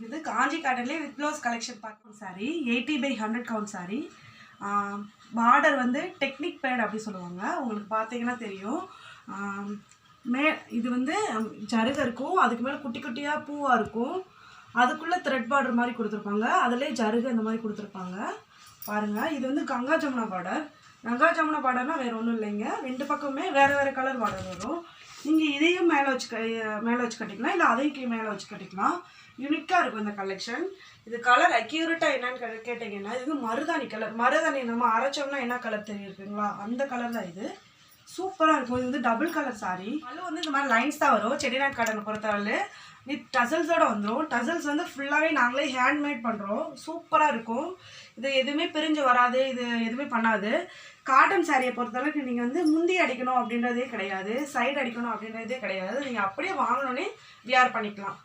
இது காஞ்சி காட்டன்லேயே with blouse collection பார்க்கணும் sorry 80/100 count sorry. Border வந்து டெக்னிக் பேட் அப்படி சொல்லுவாங்க. உங்களுக்கு பார்த்தீங்கன்னா தெரியும். இது வந்து ஜருகை இருக்கும், அதுக்கு மேலே குட்டி குட்டியாக பூவாக இருக்கும், அதுக்குள்ளே த்ரெட் பார்டர் மாதிரி கொடுத்துருப்பாங்க, அதிலே ஜருகை இந்த மாதிரி கொடுத்துருப்பாங்க பாருங்கள். இது வந்து கங்கா ஜமுனா பார்டர். கங்கா ஜமுனா பார்டர்னால் வேறு ஒன்றும் இல்லைங்க, ரெண்டு பக்கமே வேறு வேறு கலர் பார்டர் வரும். நீங்கள் இதையும் மேலே வச்சு கட்டிக்கலாம், இல்லை அதையும் மேலே வச்சு கட்டிக்கலாம். யூனிக்காக இருக்கும் இந்த கலெக்ஷன். இது கலர் அக்யூரேட்டாக என்னன்னு கேட்டிங்கன்னா, இது மருதாணி கலர். மருதாணி நம்ம அரைச்சோம்னா என்ன கலர் தெரியுங்களா, அந்த கலர் தான் இது. சூப்பராக இருக்கும். இது வந்து டபுள் கலர் சாரி. அது வந்து இந்த மாதிரி லைன்ஸ் தான் வரும். செட்டிநாட் காட்டனை பொறுத்தவரை வித் டசல்ஸோடு வந்துடும். டசல்ஸ் வந்து ஃபுல்லாகவே நாங்களே ஹேண்ட்மேட் பண்ணுறோம். சூப்பராக இருக்கும். இது எதுவுமே பிரிஞ்சு வராது, இது எதுவுமே பண்ணாது. காட்டன் சாரியை பொறுத்தளவுக்கு நீங்கள் வந்து முந்தி அடிக்கணும் அப்படின்றதே கிடையாது, சைடு அடிக்கணும் அப்படின்றதே கிடையாது. நீங்கள் அப்படியே வாங்கினோன்னே வியர் பண்ணிக்கலாம்.